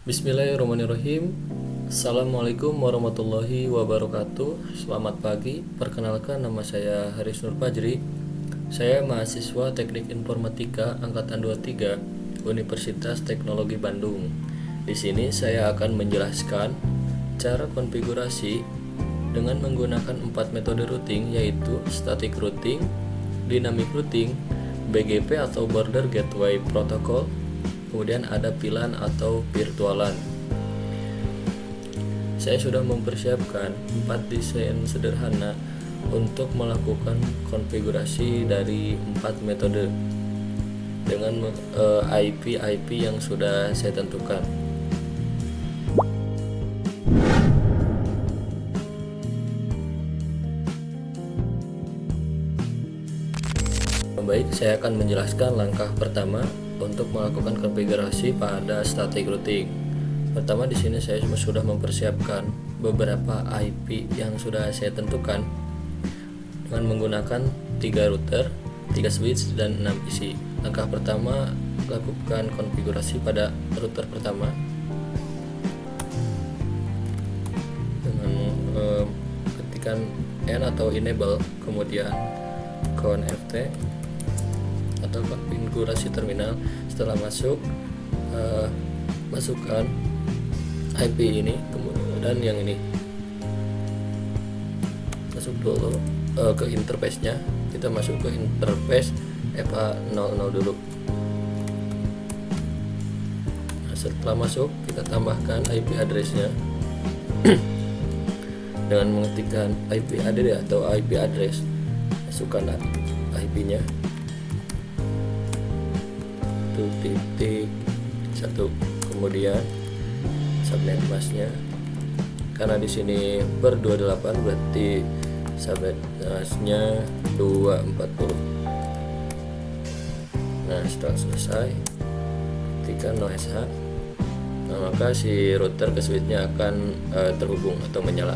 Bismillahirrahmanirrahim. Assalamualaikum warahmatullahi wabarakatuh. Selamat pagi. Perkenalkan, nama saya Haris Nur Fajri. Saya mahasiswa Teknik Informatika angkatan 23 Universitas Teknologi Bandung. Di sini saya akan menjelaskan cara konfigurasi dengan menggunakan 4 metode routing, yaitu static routing, dynamic routing, BGP atau Border Gateway Protocol, kemudian ada VLAN atau virtualan. Saya sudah mempersiapkan 4 desain sederhana untuk melakukan konfigurasi dari 4 metode dengan IP yang sudah saya tentukan. Baik, saya akan menjelaskan langkah pertama untuk melakukan konfigurasi pada static routing. Pertama, di sini saya sudah mempersiapkan beberapa IP yang sudah saya tentukan dengan menggunakan 3 router, 3 switch, dan 6 IC. Langkah pertama, lakukan konfigurasi pada router pertama dengan ketikkan N atau enable, kemudian connect atau konfigurasi terminal. Setelah masuk, masukkan IP ini, kemudian yang ini masuk dulu ke interface-nya. Kita masuk ke interface FA00 dulu. Nah, setelah masuk, kita tambahkan IP address-nya dengan mengetikkan IP address atau IP address. Masukkan IP-nya 1.1, kemudian subnet masknya, karena di sini per 28 berarti subnet masknya 240. Nah, setelah selesai, ketika no SH, nah, maka si router ke switchnya akan terhubung atau menyala.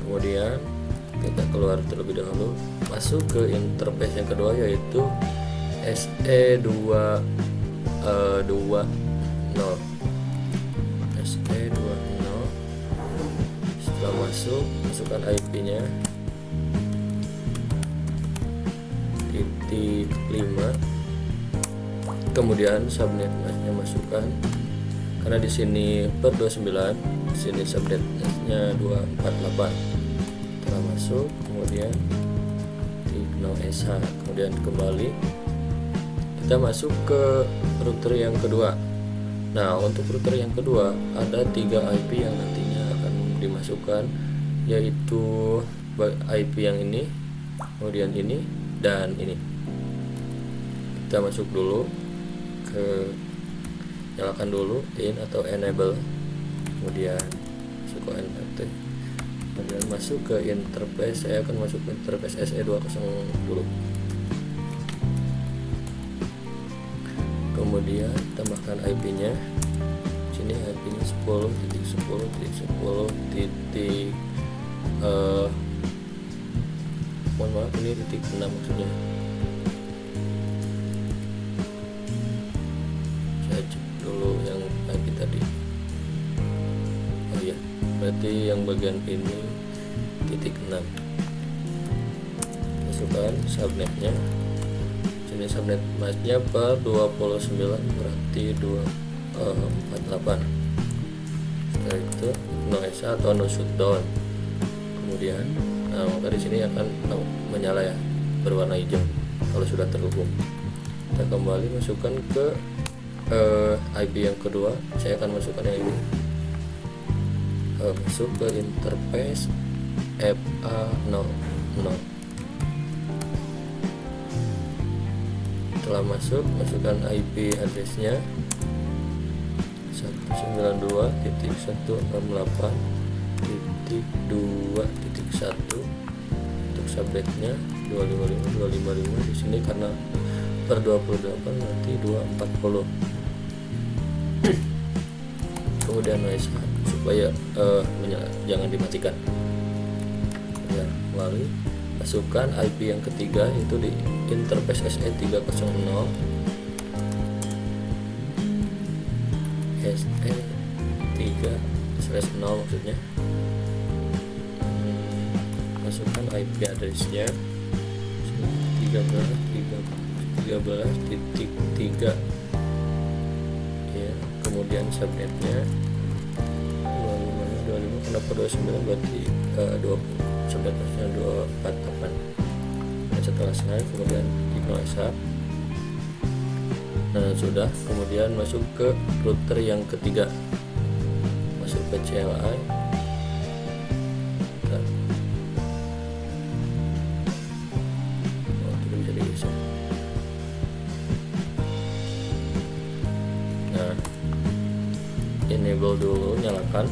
Kemudian kita keluar terlebih dahulu, masuk ke interface yang kedua, yaitu SE220. Setelah masuk, masukkan IP-nya titik 5, kemudian subnet-nya masukkan, karena di sini per 29, di sini subnet-nya 248. Setelah masuk, kemudian titik no SH, kemudian kembali. Kita masuk ke router yang kedua. Nah, untuk router yang kedua ada 3 IP yang nantinya akan dimasukkan, yaitu IP yang ini, kemudian ini, dan ini. Kita masuk dulu ke, nyalakan dulu in atau enable, kemudian masuk ke NFT, kemudian masuk ke interface. Saya akan masuk ke interface SE20 dulu. Kemudian tambahkan IP-nya. Sini IP-nya 10.10.10. Mohon maaf, ini titik 6 maksudnya. Saya cek dulu yang IP tadi. Oh iya, berarti yang bagian ini titik 6. Masukkan subnetnya. Ini subnet masknya per 29 berarti 248. Setelah itu no SH atau no shutdown. Kemudian maka di sini akan menyala ya, berwarna hijau kalau sudah terhubung. Kita kembali masukkan ke IP yang kedua. Saya akan masukkan yang ini. Masuk ke interface FA00. Setelah masuk, masukkan IP address-nya 192.168.2.1. Untuk subnetnya 255 di sini, karena per 28 nanti 240. Kemudian noise supaya menyala, jangan dimatikan. Ya, lalu masukkan IP yang ketiga, yaitu di interface SE300. SE3/0 maksudnya. Masukkan IP address-nya 13.3 ya, kemudian subnetnya 25, kenapa 29 berarti 20, subnetnya 248. Dan setelah selesai kemudian diklik sub. Nah sudah, kemudian masuk ke router yang ketiga, masuk ke CLI. Nah, enable dulu, nyalakan,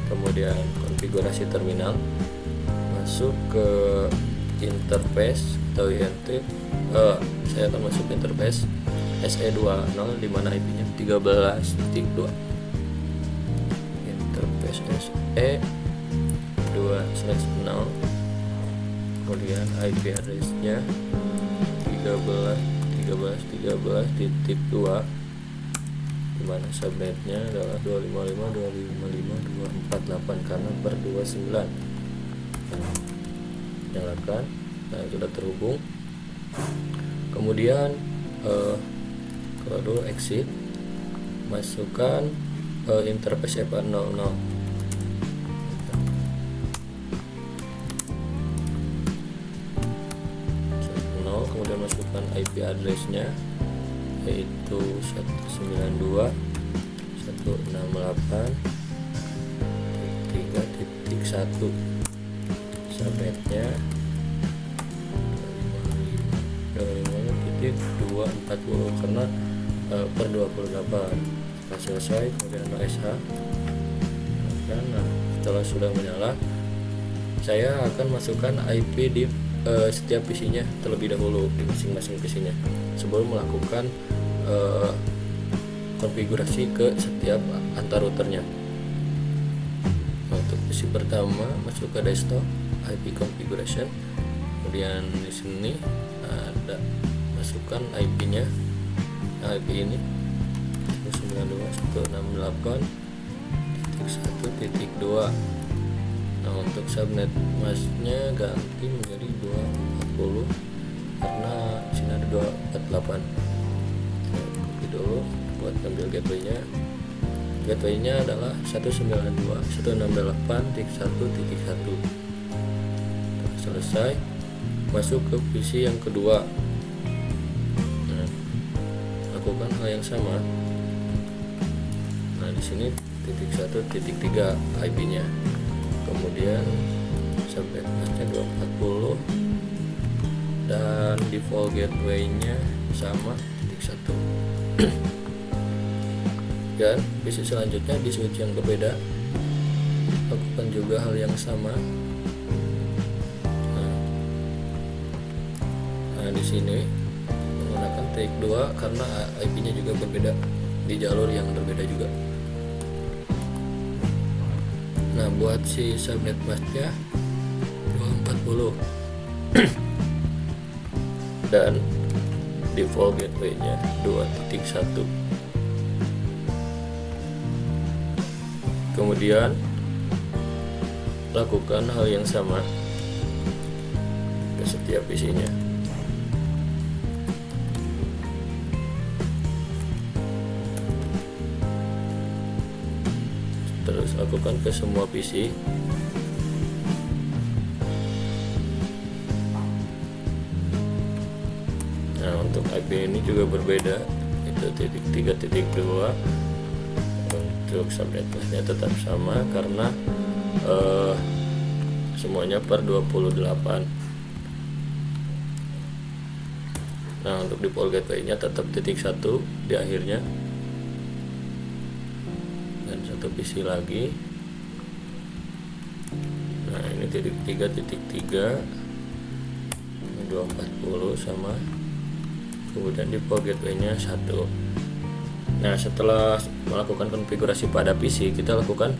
kemudian konfigurasi terminal, masuk ke interface atau INT. Saya akan masuk ke interface SE20 di mana IP-nya 13.2. Interface SE2/0, kemudian IP address-nya 13.13.13.2, di mana subnetnya adalah 255.255.248 karena per 29. Nyalakan. Nah, sudah terhubung. Kemudian kalau dulu exit, masukkan interface EPA00. Kemudian masukkan IP address-nya yaitu 192.168.3.1, subnetnya 240 karena per 28. Setelah selesai kemudian OSH. Nah, setelah sudah menyala, saya akan masukkan IP di setiap PC-nya terlebih dahulu di masing-masing PC-nya sebelum melakukan konfigurasi ke setiap antar routernya. Untuk PC pertama masuk ke desktop, IP configuration, kemudian di sini ada masukkan IP-nya. Nah, IP ini 192.168.1.2. Nah, untuk subnet masknya ganti menjadi 240 karena sini ada 248. Copy dulu buat ambil gateway-nya. Gateway-nya adalah 192.168.1.1. Selesai, masuk ke PC yang kedua. Nah, lakukan hal yang sama. Nah, di sini titik 1.3 IP-nya. Kemudian subnet masknya 240 dan default gateway-nya sama titik 1. Dan PC selanjutnya di switch yang berbeda, lakukan juga hal yang sama. Nah, di sini menggunakan titik 2 karena IP-nya juga berbeda di jalur yang berbeda juga. Nah, buat si subnet masknya 240 dan default gateway-nya 2.1. Kemudian lakukan hal yang sama ke setiap PC-nya. Terus lakukan ke semua PC. Nah, untuk IP ini juga berbeda, itu titik 3.2. Untuk subnet masknya tetap sama karena semuanya per 28. Nah, untuk default gateway-nya tetap titik 1 di akhirnya. Dan satu PC lagi. Nah, ini titik 3.3 240 sama, kemudian default gateway-nya 1. Nah, setelah melakukan konfigurasi pada PC, kita lakukan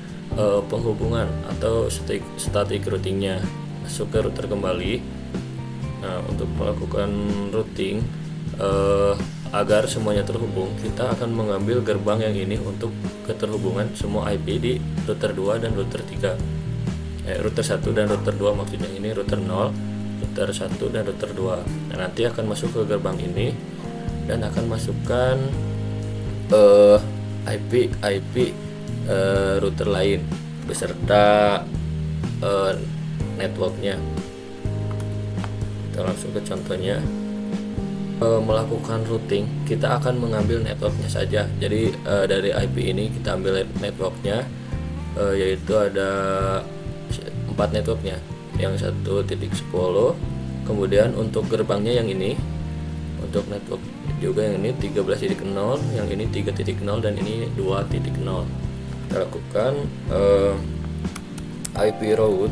penghubungan atau static routing-nya. Masuk ke router kembali. Nah, untuk melakukan routing agar semuanya terhubung, kita akan mengambil gerbang yang ini untuk keterhubungan semua IP di router 2 dan router 3. Router 1 dan router 2 maksudnya, ini router 0, router 1 dan router 2. Nah, nanti akan masuk ke gerbang ini dan akan masukkan IP router lain beserta networknya. Kita langsung ke contohnya. Melakukan routing, kita akan mengambil networknya saja. Jadi dari IP ini kita ambil networknya, yaitu ada 4 networknya, yang 1.10. kemudian untuk gerbangnya yang ini, untuk network juga yang ini 13.0, yang ini 3.0, dan ini 2.0. Kita lakukan IP route,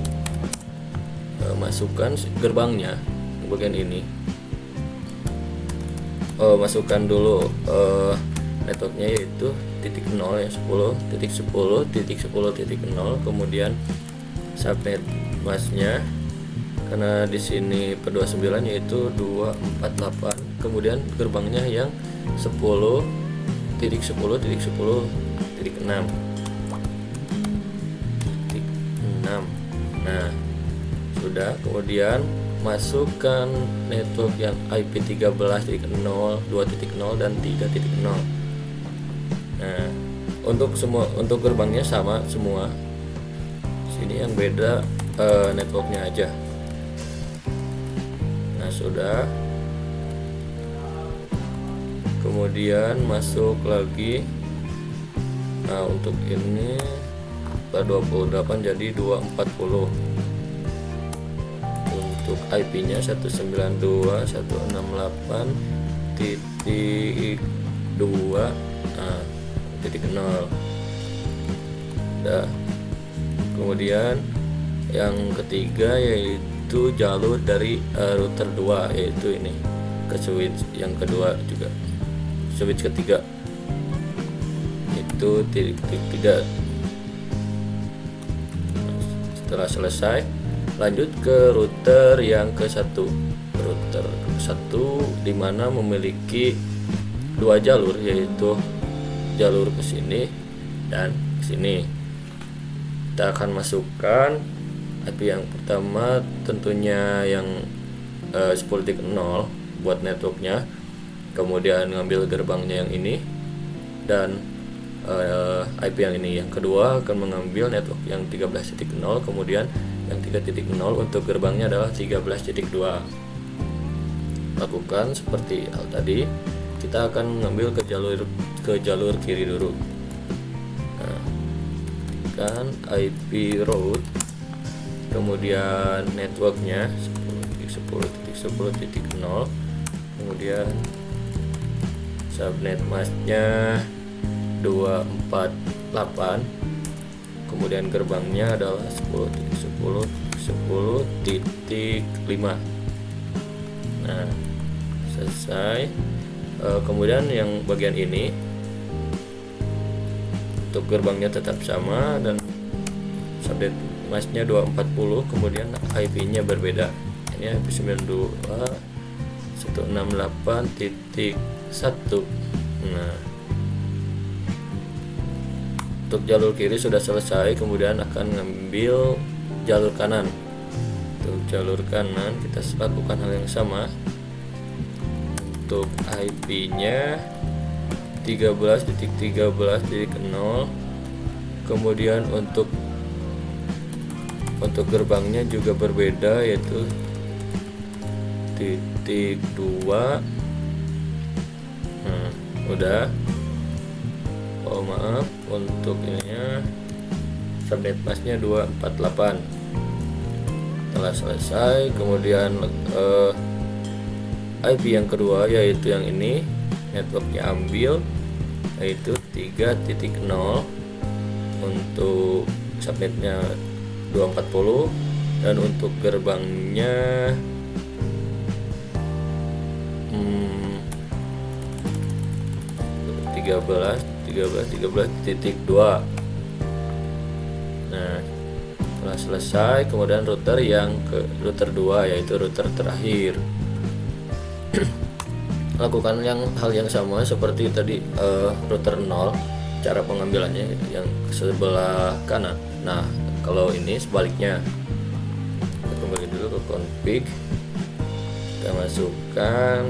masukkan gerbangnya di bagian ini. Masukkan dulu networknya, yaitu titik 0 ya, 10.10.10.0, kemudian subnet masnya, karena di sini per 29 yaitu 248, kemudian gerbangnya yang 10.10.10.6. Nah, sudah. Kemudian masukkan network yang IP 13.0, 2.0 dan 3.0. Nah, untuk gerbangnya sama semua. Sini yang beda networknya aja. Nah, sudah. Kemudian masuk lagi. Nah, untuk ini 28 jadi 240. Untuk IP-nya 192.168.2 titik 0. Udah. Kemudian yang ketiga yaitu jalur dari router 2, yaitu ini ke switch yang kedua juga, switch ketiga itu titik 3. Setelah selesai, lanjut ke router yang ke-1. Router 1 dimana memiliki 2 jalur, yaitu jalur ke sini dan ke sini. Kita akan masukkan IP yang pertama, tentunya yang 10.0 buat networknya, kemudian ngambil gerbangnya yang ini, dan IP yang ini. Yang kedua akan mengambil network yang 13.0, kemudian yang 3.0 untuk gerbangnya adalah 13.2. Lakukan seperti hal tadi. Kita akan mengambil ke jalur kiri dulu. Nah, kan IP route, kemudian networknya 10.10.10.0, kemudian subnet masknya 248, kemudian gerbangnya adalah 10.10.10.5. Nah, selesai. Kemudian yang bagian ini untuk gerbangnya tetap sama dan subnet masknya 240, kemudian IP-nya berbeda. Ini IP 92.168.1. Nah, untuk jalur kiri sudah selesai, kemudian akan ngambil jalur kanan. Untuk jalur kanan kita lakukan hal yang sama. Untuk IP-nya 13.13.0, kemudian untuk gerbangnya juga berbeda, yaitu titik 2. Nah, udah. Oh maaf, untuk ininya subnet masknya 248. Setelah selesai, kemudian IP yang kedua, yaitu yang ini, networknya ambil, yaitu 3.0. Untuk subnetnya 240, dan untuk gerbangnya 13.2. Nah, setelah selesai, kemudian router yang ke router 2, yaitu router terakhir. lakukan hal yang sama seperti tadi router 0, cara pengambilannya yang sebelah kanan. Nah, kalau ini sebaliknya, kita kembali dulu ke config, kita masukkan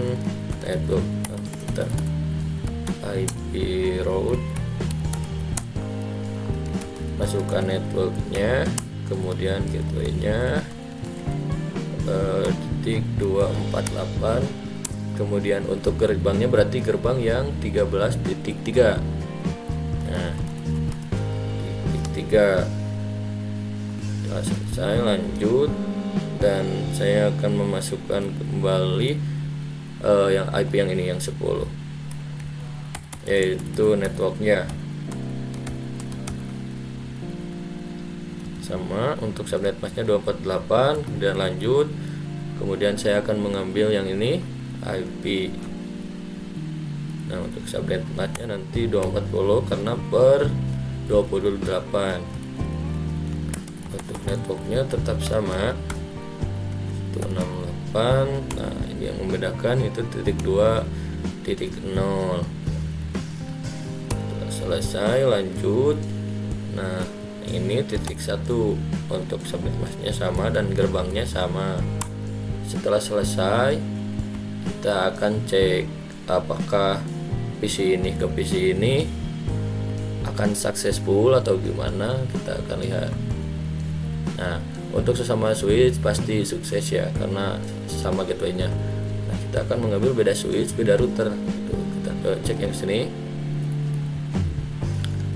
network IP route, masukkan networknya, kemudian gateway-nya .248, kemudian untuk gerbangnya berarti gerbang yang 13.3. Nah, titik 3 sudah selesai, lanjut, dan saya akan memasukkan kembali yang IP yang ini, yang 10, yaitu networknya. Sama untuk subnet masknya 248, dan lanjut, kemudian saya akan mengambil yang ini IP. Nah, untuk subnet masknya nanti 240 karena per 28. Untuk networknya tetap sama 168. Nah, ini yang membedakan itu .2.0. Selesai, lanjut. Nah, ini .1 untuk subnet masknya sama dan gerbangnya sama. Setelah selesai, kita akan cek apakah PC ini ke PC ini akan successful atau gimana, kita akan lihat. Nah, untuk sesama switch pasti sukses ya, karena sama gateway-nya. Nah, kita akan mengambil beda switch, beda router. Kita cek yang sini.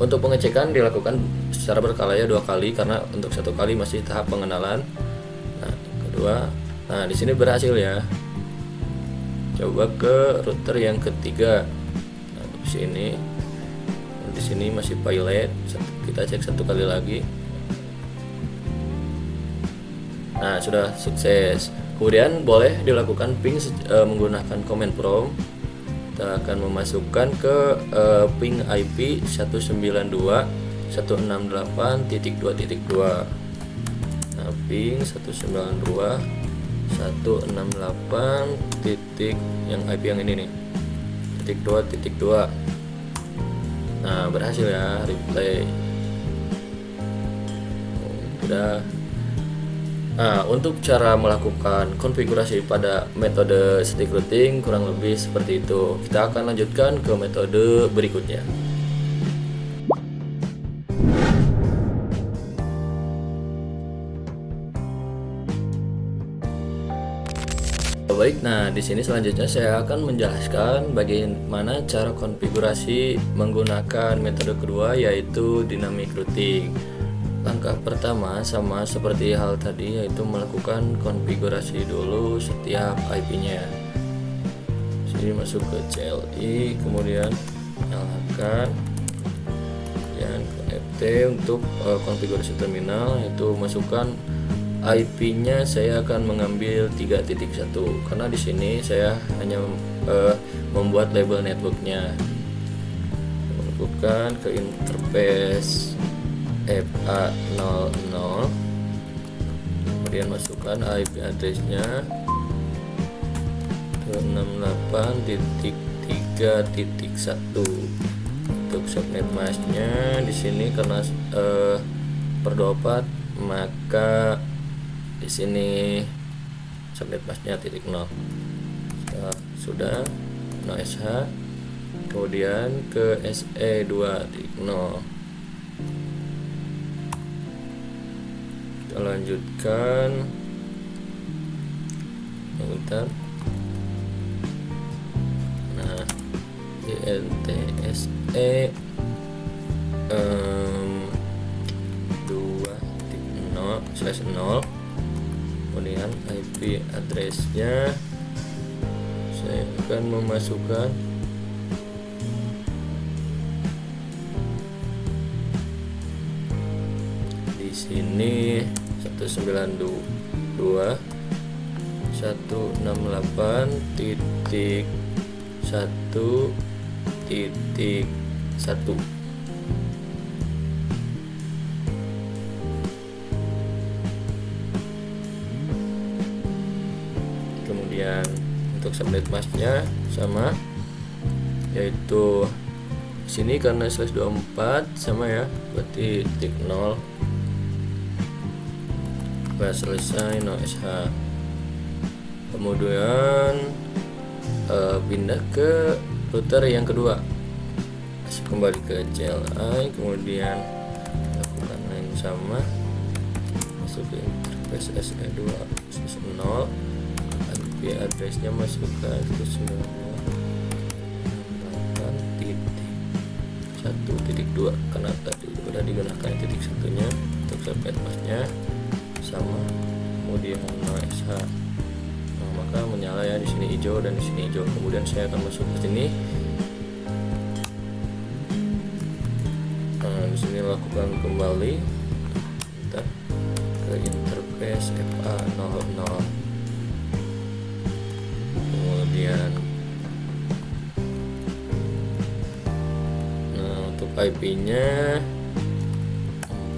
Untuk pengecekan dilakukan secara berkala ya, 2 kali, karena untuk 1 kali masih tahap pengenalan. Nah, kedua, nah di sini berhasil ya. Coba ke router yang ketiga. Nah, di sini masih pilot. Kita cek 1 kali lagi. Nah, sudah sukses. Kemudian boleh dilakukan ping menggunakan command prompt. Kita akan memasukkan ke ping IP 192.168.2.2. Nah, ping 192.168 titik yang IP yang ini nih, .2.2. Nah, berhasil ya, replay. Udah. Nah, untuk cara melakukan konfigurasi pada metode stick routing kurang lebih seperti itu. Kita akan lanjutkan ke metode berikutnya. Baik, nah di sini selanjutnya saya akan menjelaskan bagaimana cara konfigurasi menggunakan metode kedua, yaitu dynamic routing. Langkah pertama sama seperti hal tadi, yaitu melakukan konfigurasi dulu setiap IP-nya. Sini masuk ke CLI, kemudian nyalakan, kemudian ke FT untuk konfigurasi terminal, yaitu masukkan IP-nya. Saya akan mengambil 3.1 karena di sini saya hanya membuat label networknya. Masukkan ke interface FA00, kemudian masukkan IP address-nya ke 68.3.1. Untuk subnet mask-nya di sini karena per 24, maka di sini subnet mask-nya .0. Sudah no SH, kemudian ke SE 2.0. Kita lanjutkan. Bentar. Nah, INTSE 2.0/0, kemudian IP address-nya saya akan memasukkan di sini 192.168.1.1. Kemudian untuk untuk subnet masknya sama, yaitu sini karena /24 sama ya, berarti titik 0. Pas selesai no SH, kemudian pindah ke router yang kedua, masuk kembali ke CLI, kemudian lakukan yang sama, masuk ke interface SE2 0, IP addressnya masukkan 192.1.2 karena tadi sudah digunakan titik satunya untuk subnet masknya sama, kemudian no SH. Maka menyala ya, di sini hijau dan di sini hijau. Kemudian saya akan masuk ke sini. Di sini lakukan kembali ke interface FA00. Kemudian untuk IP-nya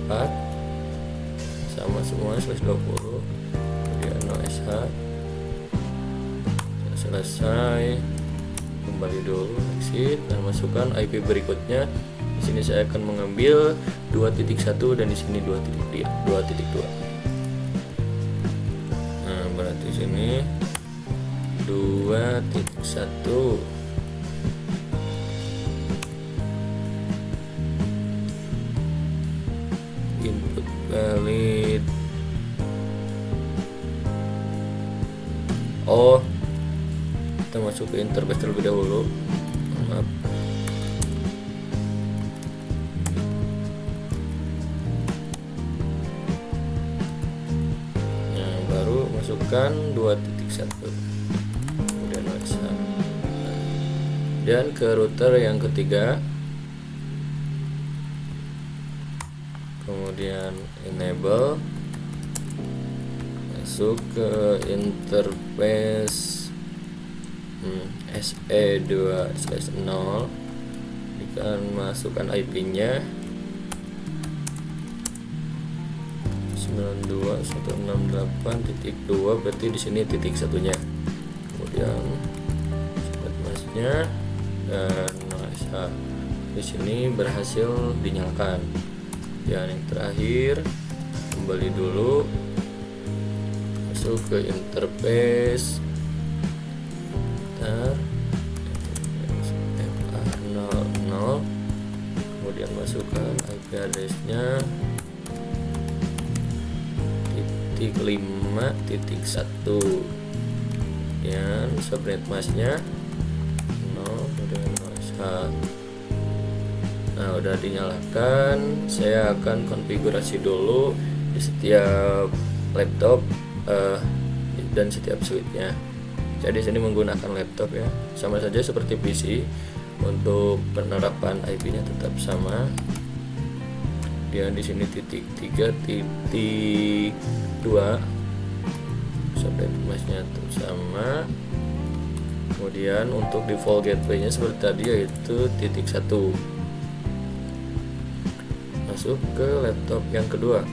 4 sama semua /20, kemudian no SH. Selesai, kembali dulu, exit dan masukkan IP berikutnya. Di sini saya akan mengambil 2.1 dan di sini 2.2. Nah, berarti sini 2.1. Input valid. Kita masuk ke interface terlebih dahulu. Maaf. Nah, baru masukkan 2.1, kemudian SH. Dan ke router yang ketiga, kemudian enable, masuk ke interface SE2/0, akan masukkan IP-nya 92.168.2, berarti di sini titik satunya. Kemudian subnet masknya dan SH di sini berhasil dinyalakan. Dan yang terakhir, kembali dulu, masuk ke interface FA00, kemudian masukkan IP addressnya .5.1, dan subnet masknya 0, kemudian SH. Nah, udah dinyalakan. Saya akan konfigurasi dulu di setiap laptop dan setiap switchnya. Jadi sini menggunakan laptop ya, sama saja seperti PC. Untuk penerapan IP-nya tetap sama. Dan di sini titik 3.2, subnet masknya tetap sama. Kemudian untuk default gateway-nya seperti tadi, yaitu titik 1. Masuk ke laptop yang kedua.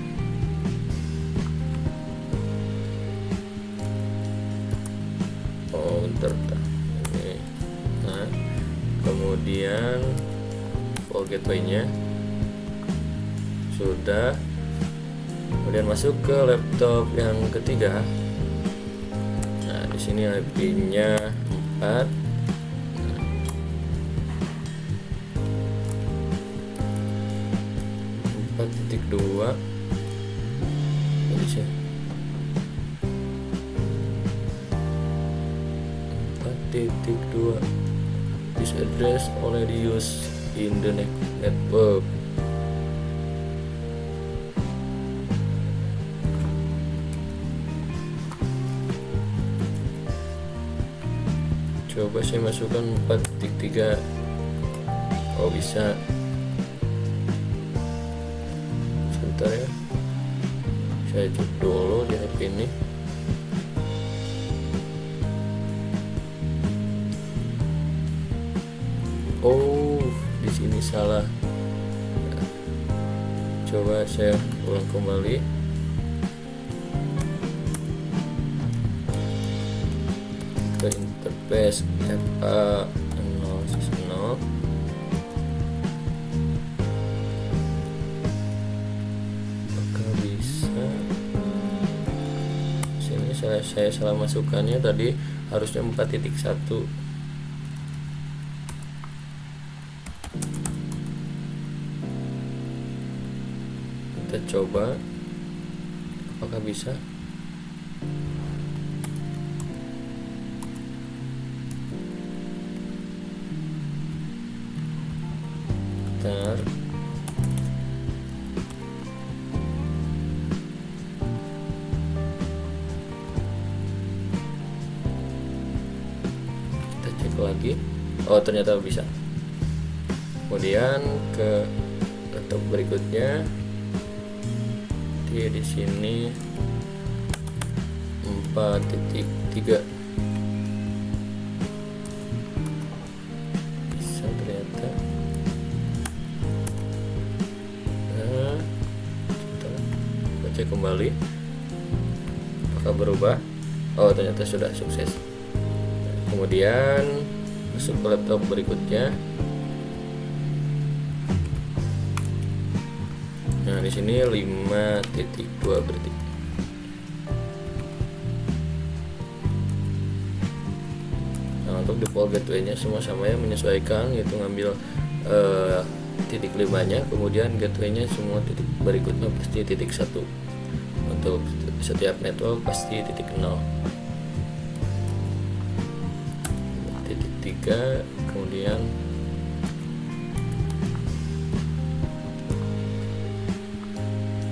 Nah, kemudian default gateway-nya sudah. Kemudian masuk ke laptop yang ketiga. Nah, di sini IP-nya 4. 4.2. Bisa 4.2. This address already used in the network. Coba saya masukkan 4.3. Oh, bisa. Sebentar ya, saya cek dulu di HP ini. Oh, di sini salah. Coba saya ulang kembali. Ke interface space FA 0 apakah bisa? Sini saya salah masukkannya, tadi harusnya 4.1. Kita coba apakah bisa. Bentar. Kita cek lagi. Oh, ternyata bisa. Kemudian ke laptop berikutnya, di sini 4.3 bisa ternyata. Nah, kita baca kembali apakah berubah. Oh, ternyata sudah sukses. Kemudian masuk ke laptop berikutnya. Nah, di sini 5.2 berarti. Nah, untuk default gateway-nya semua sama ya, menyesuaikan, yaitu ngambil titik 5-nya, kemudian gateway-nya semua titik berikutnya pasti titik 1. Untuk setiap network pasti titik 0. Titik 3, kemudian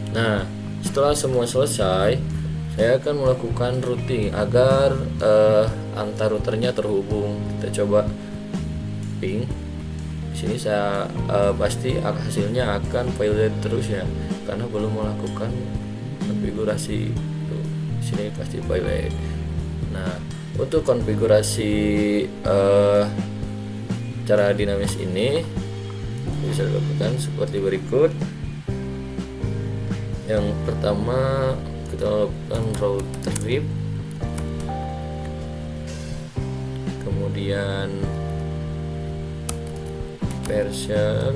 nah, setelah semua selesai, saya akan melakukan routing agar antar routernya terhubung. Kita coba ping. Di sini saya pasti hasilnya akan violate terus ya, karena belum melakukan konfigurasi. Tuh, di sini pasti violate. Nah, untuk konfigurasi cara dinamis ini bisa dilakukan seperti berikut. Yang pertama kita lakukan route trip, kemudian version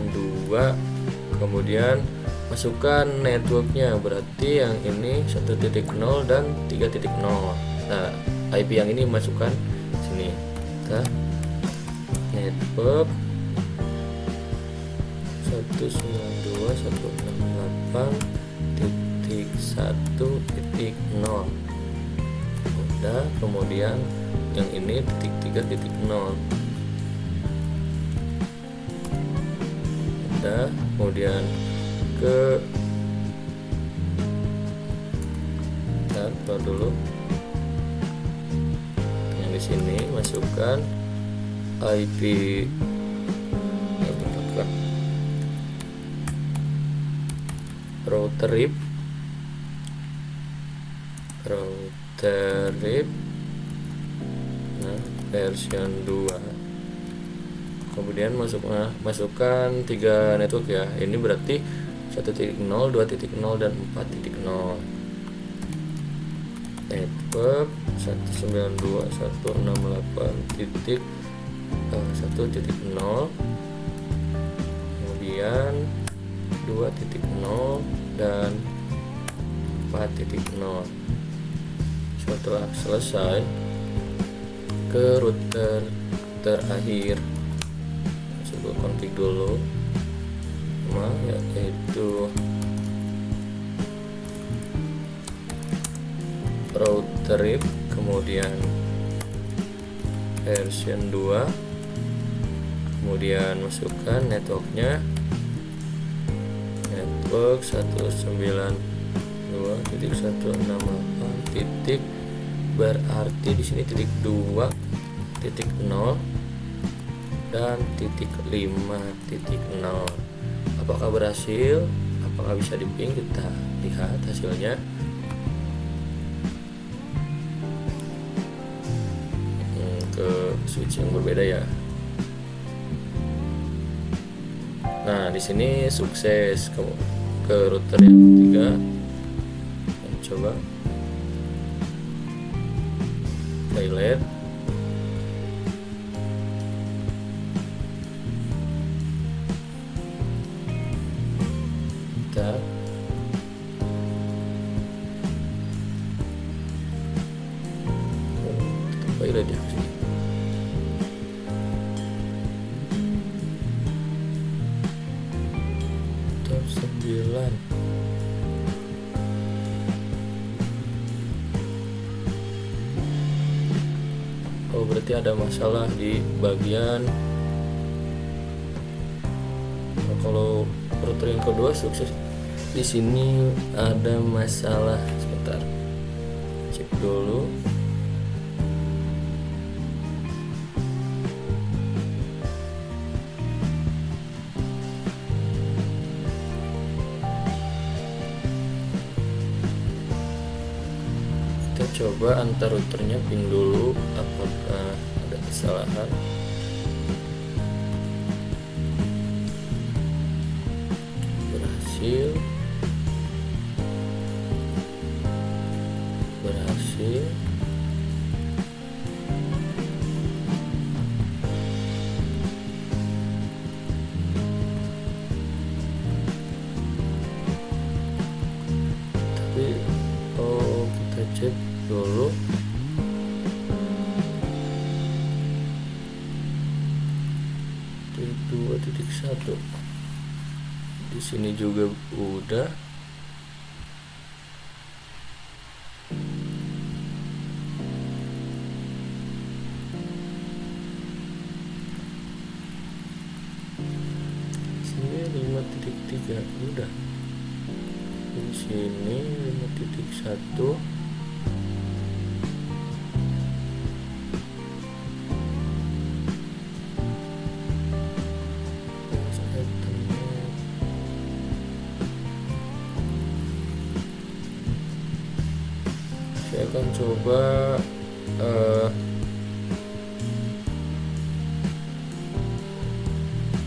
2, kemudian masukkan networknya, berarti yang ini 1.0 dan 3.0. Nah, IP yang ini masukkan sini. Kita network 192.168.1.0. Udah, kemudian yang ini titik 3.0. Udah, kemudian ke taruh dulu yang di sini, masukkan IP router RIP nah, version 2. Kemudian masukkan 3 network ya. Ini berarti 1.0, 2.0 dan 4.0. Network 192.168.1.0, kemudian 2.0 dan 4.0. Setelah selesai, ke router terakhir, coba config dulu, yaitu router RIP, kemudian version 2, kemudian masukkan networknya, network 192.168 berarti di sini titik 2.0 dan titik 5.0. Apakah berhasil? Apakah bisa diping? Kita lihat hasilnya. Ke switch yang berbeda ya. Nah, di sini sukses ke router yang ketiga. Coba. pilot. Kita pilot ya sini. Tab 9. Oh, berarti ada masalah di bagian. Nah, kalau router yang kedua sukses. Di sini ada masalah. Sebentar, cek dulu. Kita coba antar routernya ping dulu apakah ada kesalahan. Berhasil. Tapi kita cek dulu. Titik 2.1. Di sini juga udah. Sini 5.3 udah. Di sini 5.1. Saya akan coba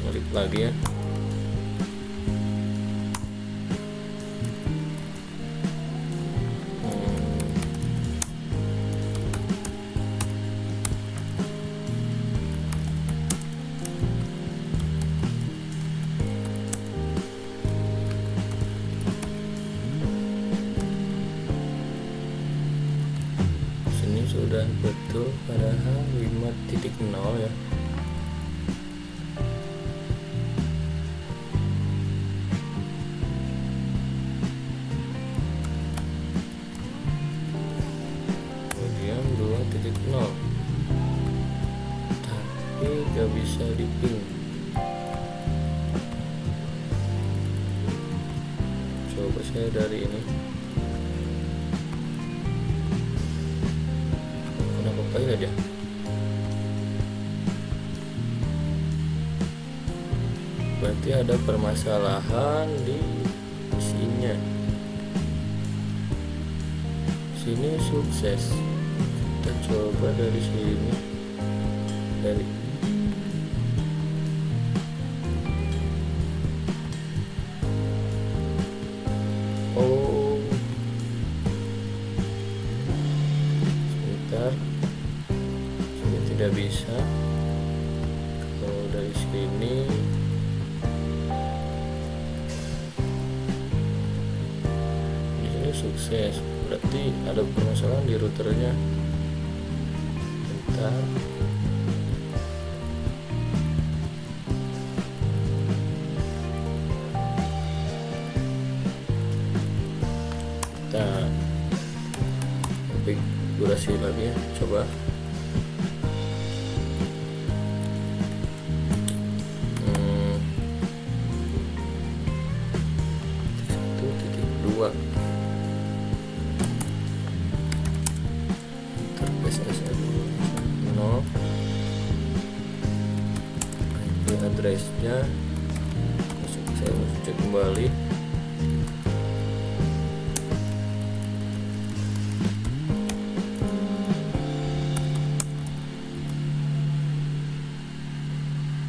klik lagi ya. Sudah betul padahal 5.0 ya. Kemudian 2.0 tapi gak bisa di ping. Coba saya dari ini. Pilot ya. Berarti ada permasalahan di isinya. Sini sukses. Kita coba dari sini. Dari tidak bisa. Kalau dari sini di sini sukses, berarti ada permasalahan di routernya. Bentar. Kita konfigurasi lagi ya, coba. Addressnya saya masuk cek kembali.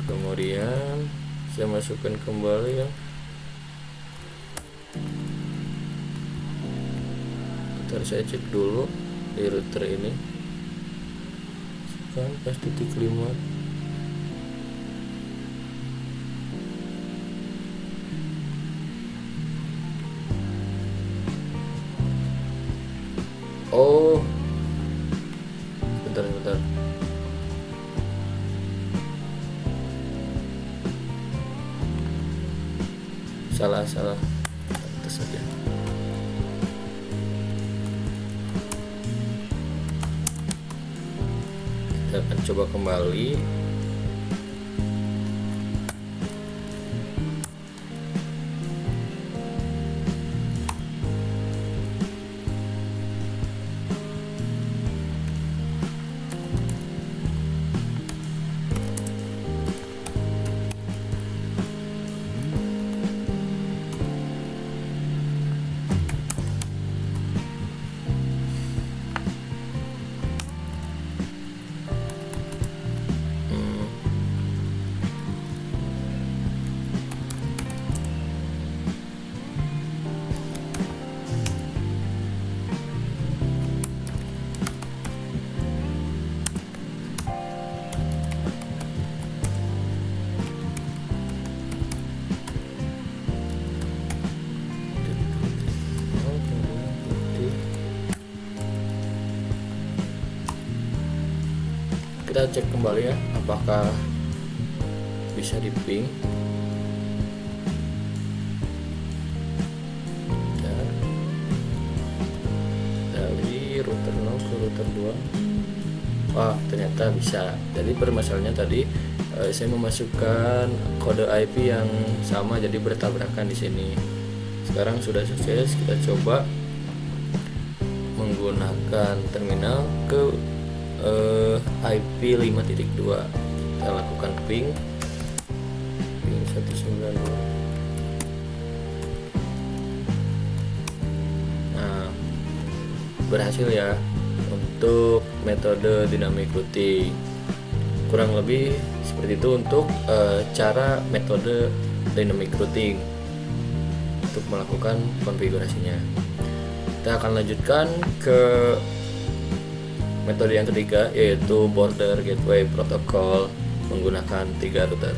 Kemudian saya masukkan kembali ya. Ntar saya cek dulu di router ini. masukkan pas titik 5. Oh, bentar. Salah. Atas saja. Kita akan coba kembali. Kita cek kembali ya, apakah bisa di ping. Dari router 0 ke router 2. Wah, ternyata bisa. Jadi permasalahannya tadi saya memasukkan kode IP yang sama, jadi bertabrakan di sini. Sekarang sudah sukses. Kita coba menggunakan terminal ke IP 5.2. Kita lakukan ping 192. Nah, berhasil ya untuk metode dynamic routing. Kurang lebih seperti itu untuk cara metode dynamic routing untuk melakukan konfigurasinya. Kita akan lanjutkan ke metode yang ketiga, yaitu border gateway protocol menggunakan 3 router.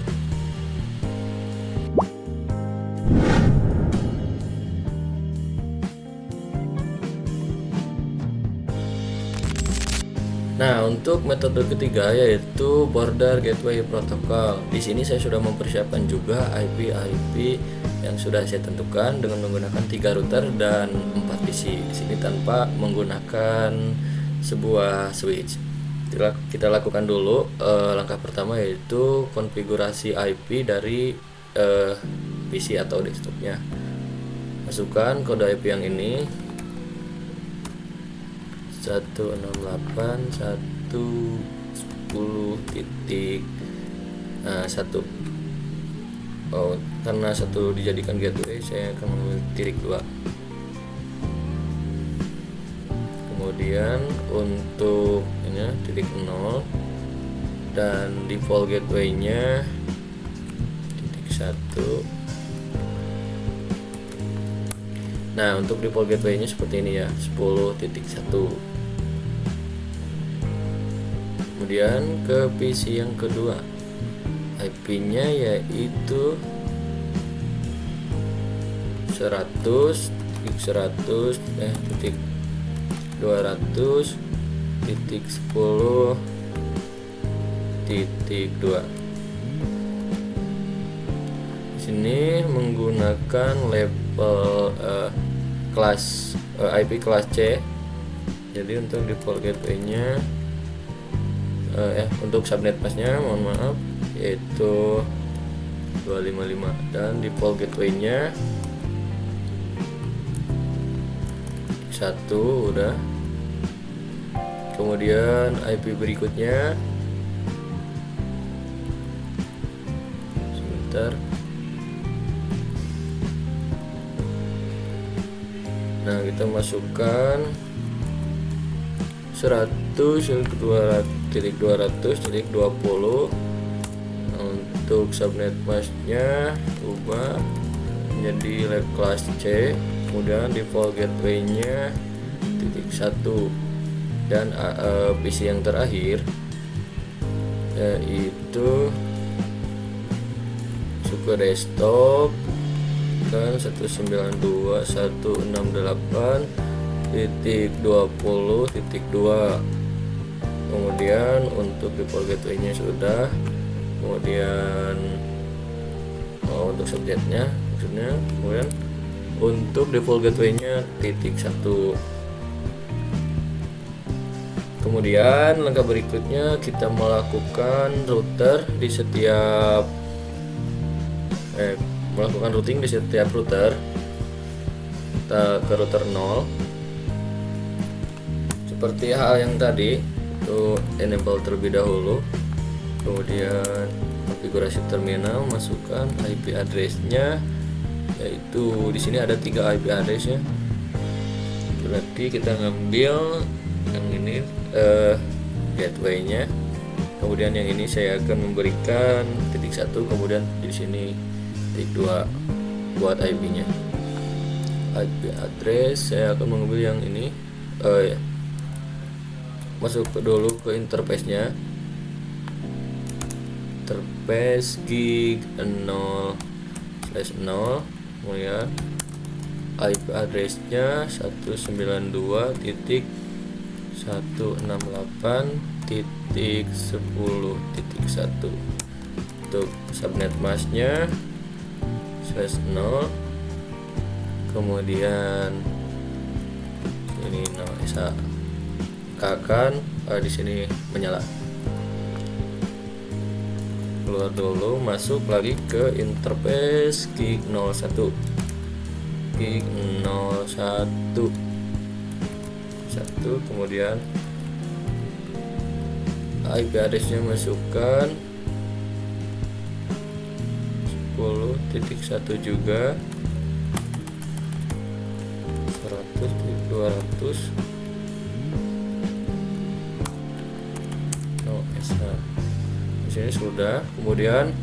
Nah, untuk metode ketiga yaitu border gateway protocol. Di sini saya sudah mempersiapkan juga IP yang sudah saya tentukan dengan menggunakan 3 router dan 4 PC. Di sini tanpa menggunakan sebuah switch. Kita lakukan dulu langkah pertama, yaitu konfigurasi IP dari PC atau desktopnya. Masukkan kode IP yang ini 168.110.1. Oh, karena 1 dijadikan gateway, saya akan mengambil titik 2. Kemudian untuk ini titik 0 dan default gateway-nya titik 1. Nah, untuk default gateway-nya seperti ini ya, 10.1. Kemudian ke PC yang kedua, IP-nya yaitu 200.100.10.2. Di sini menggunakan label kelas IP kelas C. Jadi untuk default gateway-nya untuk subnet mask-nya mohon maaf yaitu 255 dan default gateway-nya 1 udah. Kemudian IP berikutnya sebentar. Nah, kita masukkan 100.200.20. Untuk subnet mask-nya ubah menjadi lab kelas C. Kemudian default gateway-nya titik 1 dan PC yang terakhir yaitu masuk ke desktop kan 192.168.20.2. kemudian untuk default gateway-nya sudah, kemudian untuk subjetnya maksudnya, kemudian untuk default gateway-nya .1. Kemudian langkah berikutnya kita melakukan melakukan routing di setiap router. Kita ke router 0 seperti hal yang tadi, itu enable terlebih dahulu, kemudian konfigurasi terminal, masukkan IP address-nya, yaitu di sini ada 3 IP address-nya. Berarti kita ngambil yang ini gateway-nya, kemudian yang ini saya akan memberikan .1, kemudian di sini .2 buat IP-nya. IP address saya akan mengambil yang ini, masuk dulu ke interface-nya, interface gig 0/0, kemudian IP address-nya 192.168.10.1. untuk subnet mask-nya /0, kemudian ini bisa akan di sini menyala. Keluar dulu, masuk lagi ke interface gig 01, kemudian IP address-nya masukkan 10.1 juga, 100.200. Di sini sudah. Kemudian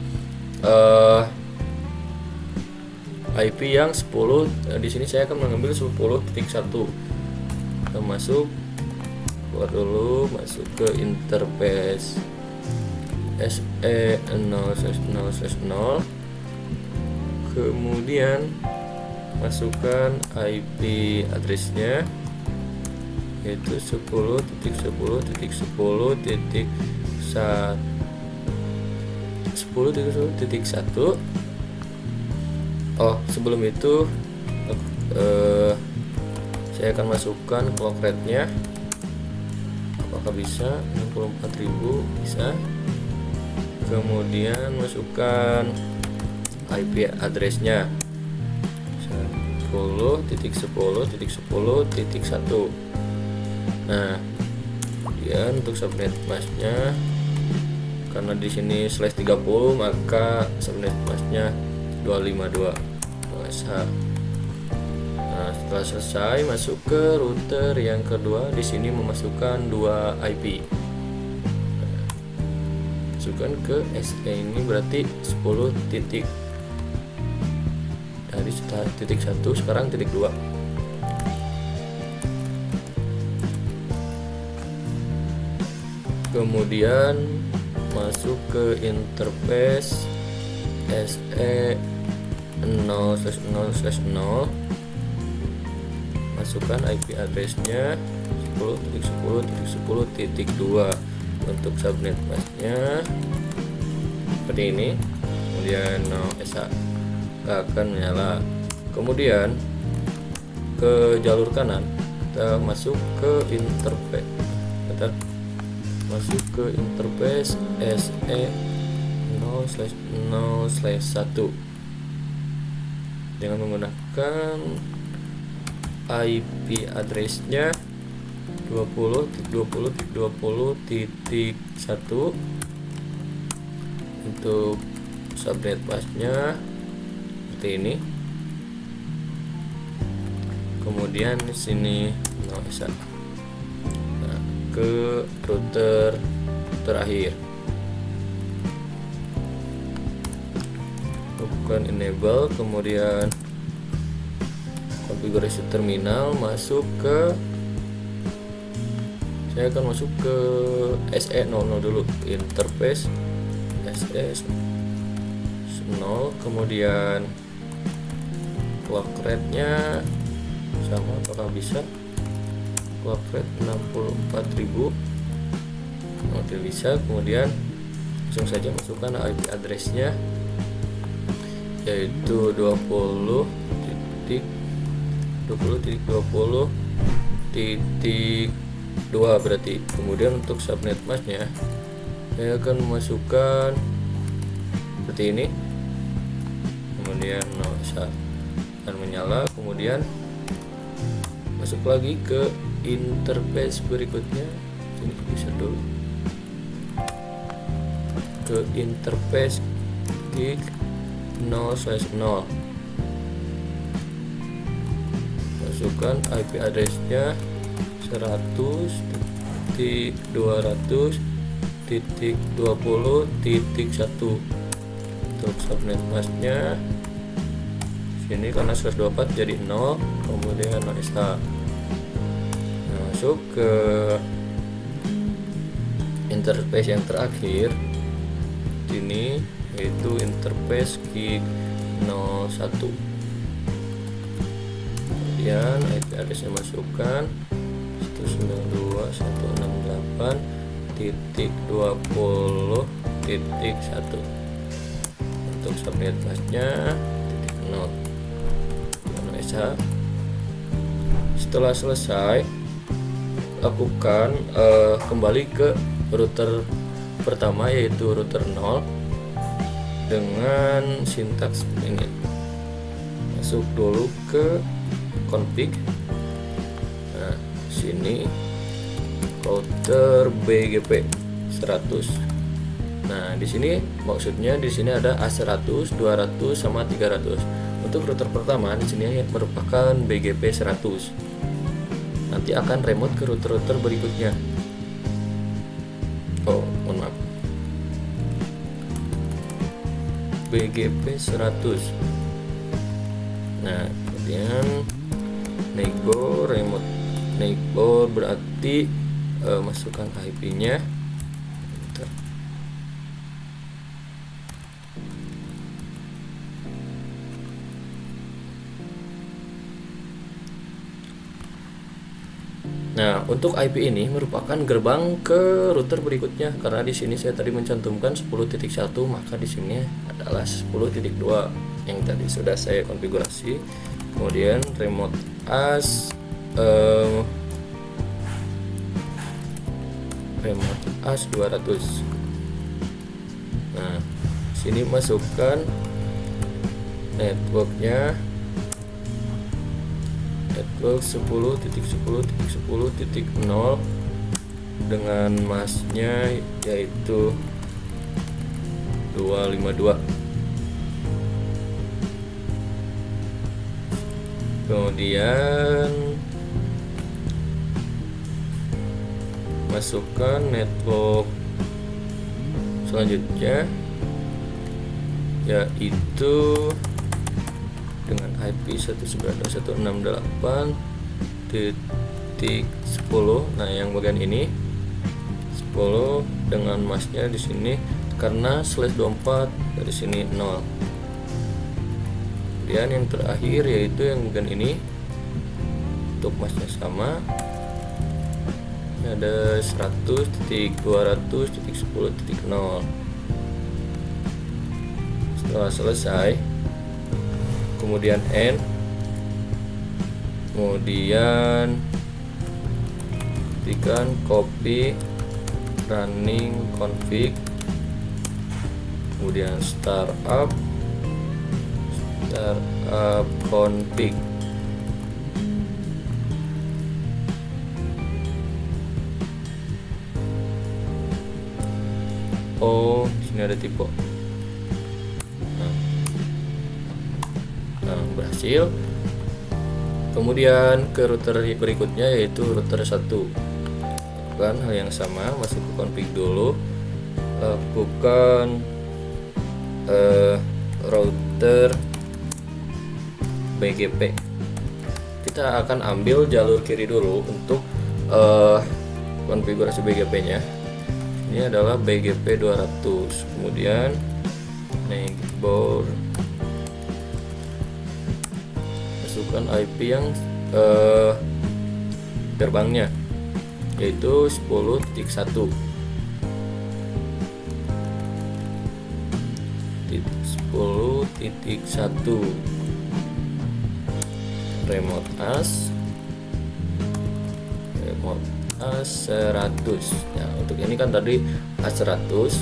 IP yang 10, di sini saya akan mengambil 10.1. Kita masuk, keluar dulu, masuk ke interface SE0/0/0, kemudian masukkan IP address-nya, yaitu 10.10.10.1. Sebelum itu saya akan masukkan clock rate-nya. Apakah bisa? 64.000 bisa. Kemudian masukkan IP address-nya 10.10.10.1. Nah, kemudian untuk subnet mask-nya, karena di sini /30, maka subnet mask-nya 252. Nah, setelah selesai, masuk ke router yang kedua. Di sini memasukkan 2 IP. Masukkan ke SE ini, berarti 10 titik. Dari .1 sekarang .2. Kemudian masuk ke interface SE0/0/0, masukkan IP address-nya 10.10.10.2 untuk subnet mask-nya seperti ini. Kemudian akan menyala. Kemudian ke jalur kanan kita masuk ke interface, SE0/0/1 dengan menggunakan IP address-nya 20.20.20.1 untuk subnet mask-nya seperti ini. Kemudian di sini bisa ke router terakhir, lakukan enable, kemudian konfigurasi terminal, masuk ke saya akan masuk ke SE00 dulu, interface SE0, kemudian clock rate-nya sama, apakah bisa clock rate 64.000. Tidak bisa. Kemudian langsung saja masukkan IP address-nya, yaitu 20.20.20.2 berarti. Kemudian untuk subnet mask-nya saya akan memasukkan seperti ini, kemudian akan menyala. Kemudian masuk lagi ke interface berikutnya, ini bisa dulu ke interface gig 0/0, masukkan IP address-nya 100.200.20.1. untuk subnet mask-nya sini karena 124 jadi 0, kemudian SH. Masuk ke interface yang terakhir ini, yaitu interface gig 01. Kemudian IP address-nya masukkan 192.168.20.1. untuk subnet mask-nya .0 SH. Setelah selesai, lakukan kembali ke router pertama, yaitu router 0 dengan sintaks ini. Masuk dulu ke config. Nah, sini router BGP 100. Nah, di sini maksudnya di sini ada A100, 200 sama 300. Untuk router pertama di sini merupakan BGP 100. Nanti akan remote ke router-router berikutnya. Oh, mohon maaf. BGP 100. Nah, kemudian nego remote. Nego berarti masukkan IP-nya. Nah, untuk IP ini merupakan gerbang ke router berikutnya, karena di sini saya tadi mencantumkan 10.1, maka di sini adalah 10.2 yang tadi sudah saya konfigurasi. Kemudian remote as 200. Nah, sini masukkan networknya, network 10.10.10.0 dengan masknya yaitu 252. Kemudian masukkan network selanjutnya, yaitu dengan IP 192.168.10. Nah, yang bagian ini 10 dengan masknya di sini karena /24 dari sini 0. Kemudian yang terakhir yaitu yang bagian ini, untuk masknya sama, ada 100.200.10.0. Setelah selesai, kemudian N, kemudian ketikkan copy running config, kemudian startup config. Oh, di sini ada tipe. Nah, berhasil. Kemudian ke router berikutnya yaitu router 1. Lakukan hal yang sama, masuk ke config dulu. Lakukan router BGP. Kita akan ambil jalur kiri dulu untuk konfigurasi BGP-nya. Ini adalah BGP 200. Kemudian neighbor, masukkan IP yang gerbangnya, yaitu 10.1. 10.1 remote as 100. Nah, untuk ini kan tadi A100.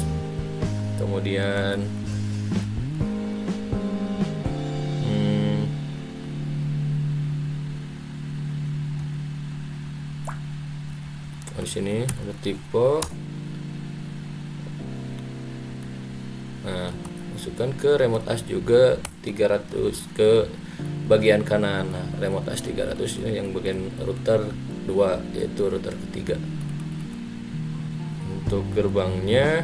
Kemudian di sini ada tipe. Nah, masukkan ke remote as juga 300 ke bagian kanan. Nah, remote as 300 ini yang bagian router 2, yaitu router ketiga. Untuk gerbangnya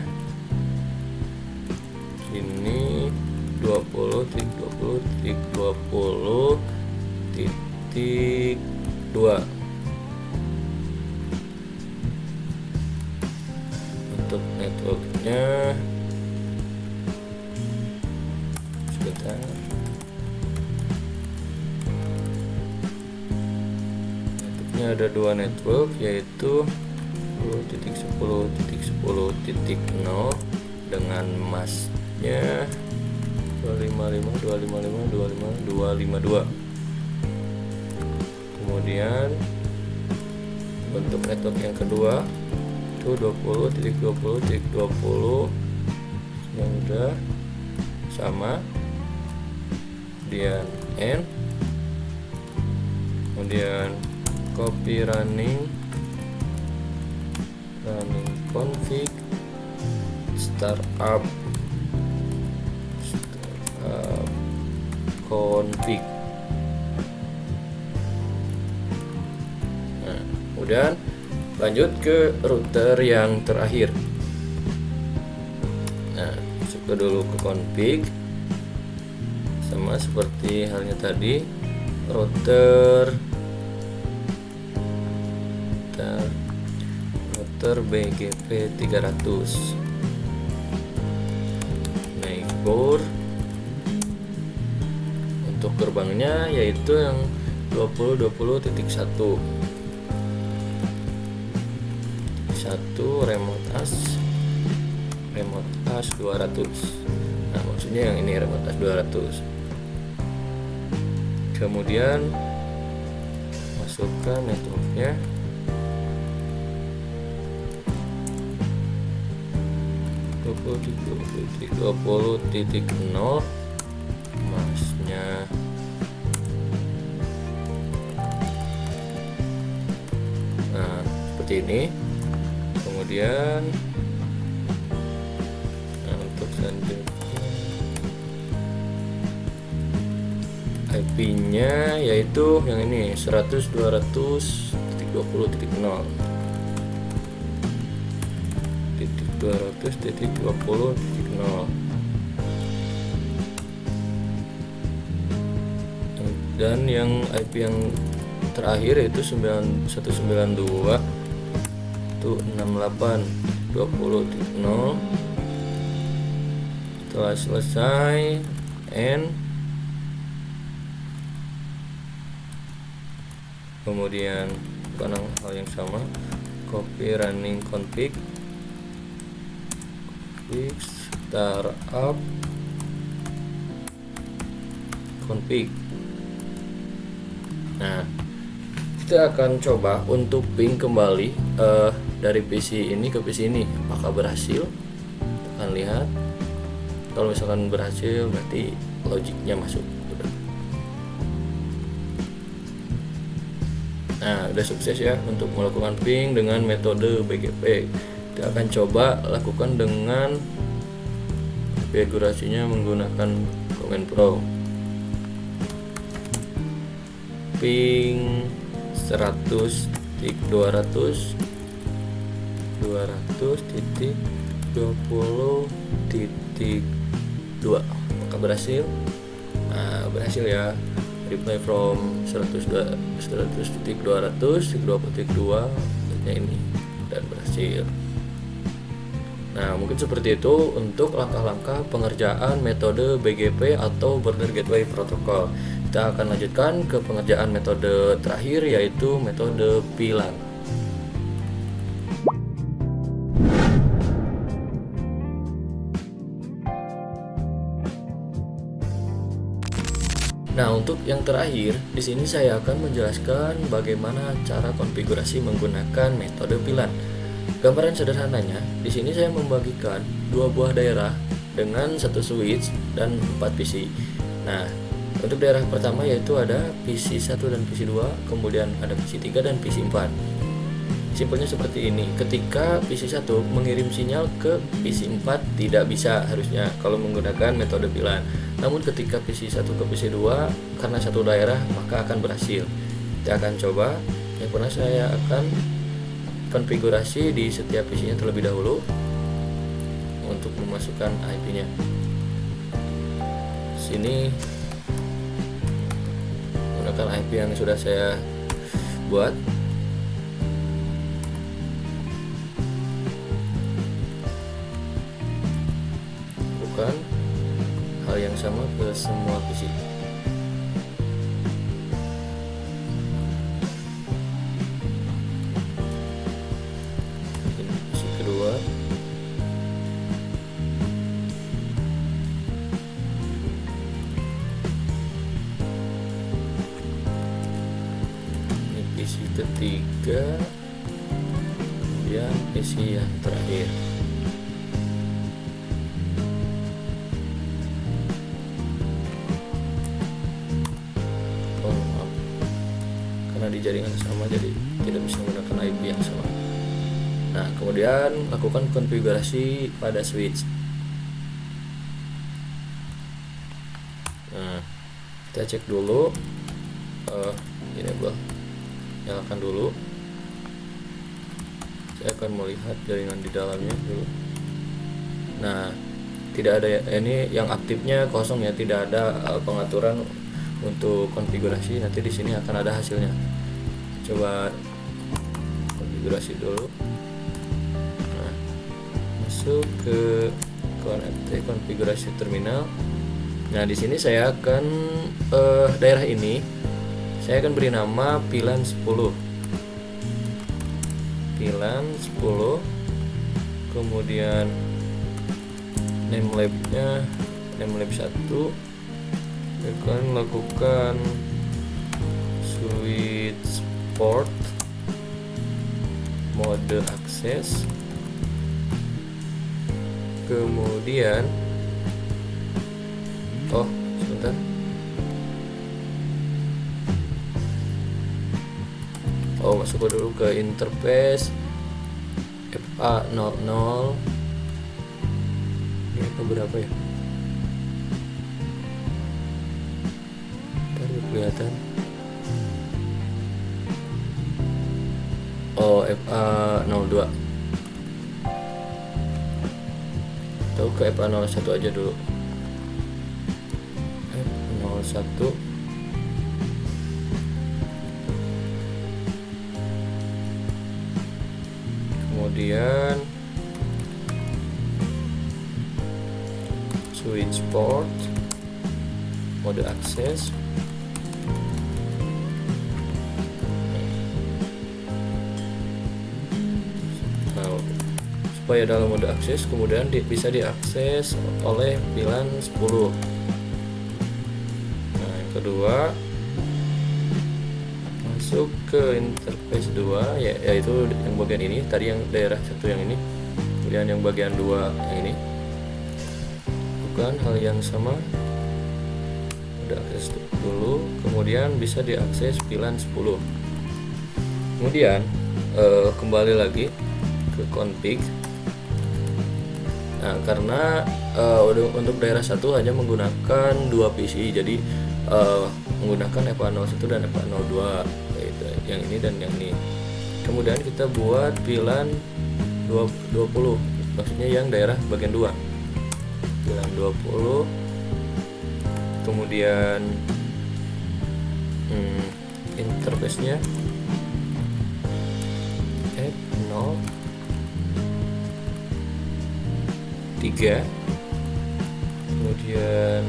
ini 20.20.20.2. Untuk networknya sebentar. Networknya ada 2 network, yaitu 10.10.10.0 dengan masnya 255.255.255.252. Kemudian untuk network yang kedua itu 20.20.20 yang udah sama. Kemudian N, kemudian copy running config startup config. Nah, kemudian lanjut ke router yang terakhir. Nah, masuk dulu ke config, sama seperti halnya tadi, router BGP 300, neighbor. Untuk gerbangnya yaitu yang 20.20.1 remote as 200. Nah, maksudnya yang ini remote as 200. Kemudian masukkan networknya. titik 20.0 masnya. Nah, seperti ini. Kemudian untuk selanjutnya IP-nya yaitu yang ini 100.200.20.0 200.20.0. Dan yang IP yang terakhir yaitu 192 itu 68.20.0. Setelah selesai N, kemudian hal yang sama, copy running config startup config. Nah, kita akan coba untuk ping kembali dari PC ini ke PC ini. Apakah berhasil? Kita akan lihat. Kalau misalkan berhasil, berarti logiknya masuk. Nah, udah sukses ya untuk melakukan ping dengan metode BGP. Kita akan coba lakukan dengan konfigurasinya menggunakan Command Pro. Ping 100.200.20.2. Apakah berhasil? Nah, berhasil ya. Reply from 100.200.20.2 ini. dan berhasil. Nah, mungkin seperti itu untuk langkah-langkah pengerjaan metode BGP atau Border Gateway Protocol. Kita akan lanjutkan ke pengerjaan metode terakhir, yaitu metode VLAN. Nah, untuk yang terakhir, di sini saya akan menjelaskan bagaimana cara konfigurasi menggunakan metode VLAN. Gambaran sederhananya, di sini saya membagikan dua buah daerah dengan satu switch dan 4 PC. Nah, untuk daerah pertama yaitu ada PC 1 dan PC 2, kemudian ada PC 3 dan PC 4. Simpelnya seperti ini, ketika PC 1 mengirim sinyal ke PC 4 tidak bisa harusnya kalau menggunakan metode VLAN. Namun ketika PC 1 ke PC 2 karena satu daerah maka akan berhasil. Kita akan coba, yang pernah saya akan konfigurasi di setiap PC-nya terlebih dahulu untuk memasukkan IP-nya. Sini menggunakan IP yang sudah saya buat. Lakukan hal yang sama ke semua PC. PC ketiga, kemudian PC yang terakhir. Oh, maaf. Karena di jaringan sama jadi tidak bisa menggunakan IP yang sama. Nah, kemudian lakukan konfigurasi pada switch. Nah, kita cek dulu enable, nyalakan dulu. Saya akan melihat jaringan di dalamnya dulu. Nah, tidak ada, ini yang aktifnya kosong ya, tidak ada pengaturan untuk konfigurasi. Nanti di sini akan ada hasilnya. Coba konfigurasi dulu. Nah, masuk ke konfigurasi terminal. Nah, di sini saya akan daerah ini saya akan beri nama VLAN 10. VLAN 10. Kemudian namelab-nya namelab 1. Akan lakukan switch port, mode akses. Kemudian sebentar. Masuk dulu ke interface FA00. Ini apa berapa ya? Ntar kelihatan. FA02. Atau ke FA01 aja dulu. F01. Kemudian switch port, mode akses. Nah, supaya dalam mode akses kemudian bisa diakses oleh VLAN 10. Nah, yang kedua masuk ke interface 2 yaitu yang bagian ini, tadi yang daerah 1 yang ini, kemudian yang bagian 2 yang ini. Bukan hal yang sama, udah akses dulu, kemudian bisa diakses VLAN 10. Kemudian kembali lagi ke config. Nah, karena untuk daerah 1 hanya menggunakan 2 PC, jadi menggunakan FA01 dan FA02, yaitu yang ini dan yang ini. Kemudian kita buat VLAN 20, maksudnya yang daerah bagian 2. VLAN 20. Kemudian interface-nya F0. 3, kemudian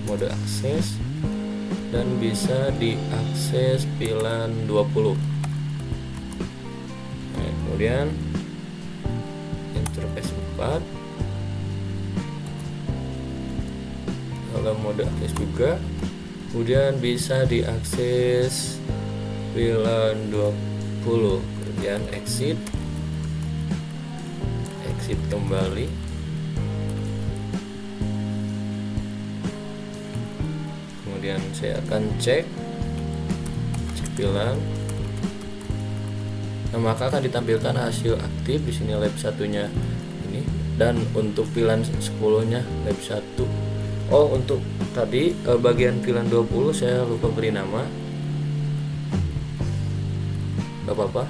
mode akses, dan bisa diakses VLAN 20. Nah, kemudian interface 4, dalam mode akses juga, kemudian bisa diakses VLAN 20, kemudian exit kembali, kemudian saya akan cek VLAN. Nah, maka akan ditampilkan hasil aktif di sini lab satunya ini, dan untuk VLAN 10-nya lab 1. Oh, untuk tadi bagian VLAN 20 saya lupa beri nama. Gak apa-apa.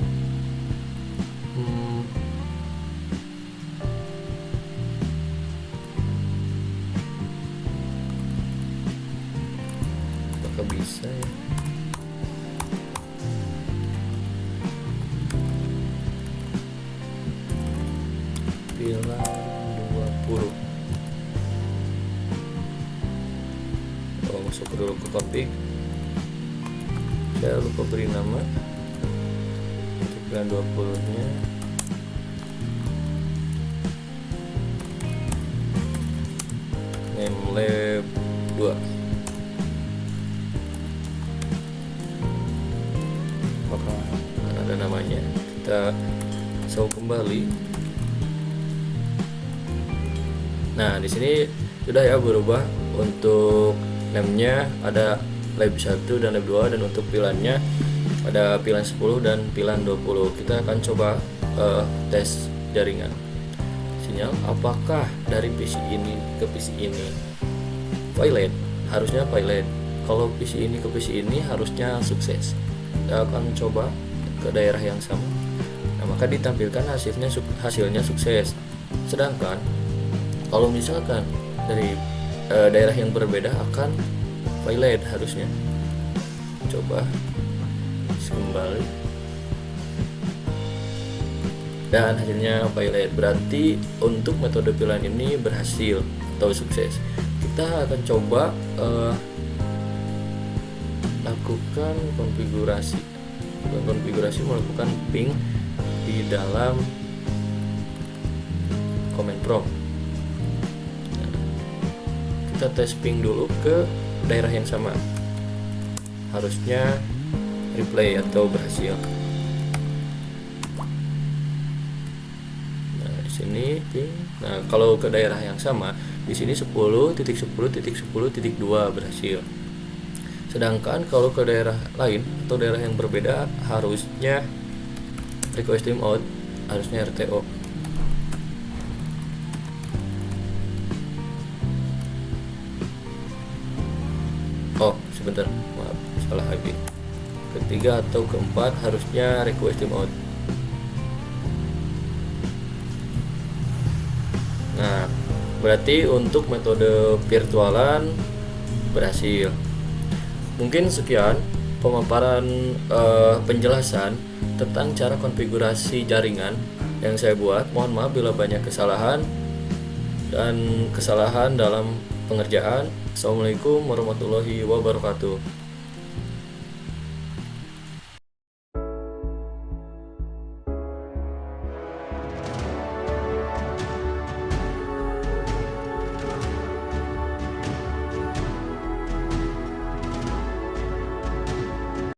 Apakah bisa ya? VLAN 20. Masuk dulu ke config. Saya lupa beri nama untuk VLAN 20 nya. Name lab 2. Apakah ada namanya? Kita show kembali. Nah, di sini sudah ya berubah. Untuk name-nya ada lab 1 dan lab 2, dan untuk VLAN-nya ada VLAN 10 dan VLAN 20. Kita akan coba tes jaringan sinyal, apakah dari PC ini ke PC ini VLAN. Harusnya VLAN. Kalau PC ini ke PC ini harusnya sukses. Kita akan coba ke daerah yang sama. Nah, maka ditampilkan hasilnya sukses. Sedangkan kalau misalkan dari daerah yang berbeda akan VLAN harusnya. Coba kembali, dan hasilnya VLAN. Berarti untuk metode VLAN ini berhasil atau sukses. Kita akan coba lakukan konfigurasi melakukan ping di dalam command prompt. Kita tes ping dulu ke daerah yang sama, harusnya replay atau berhasil. Nah, di sini ping. Nah, kalau ke daerah yang sama, di sini 10.10.10.2 berhasil. Sedangkan kalau ke daerah lain atau daerah yang berbeda, harusnya request timeout, harusnya RTO. Oh, sebentar, maaf, salah IP. Ketiga atau keempat harusnya request timeout. Nah, berarti untuk metode virtualan berhasil. Mungkin sekian pemaparan penjelasan tentang cara konfigurasi jaringan yang saya buat. Mohon maaf bila banyak kesalahan dalam pengerjaan. Assalamualaikum warahmatullahi wabarakatuh.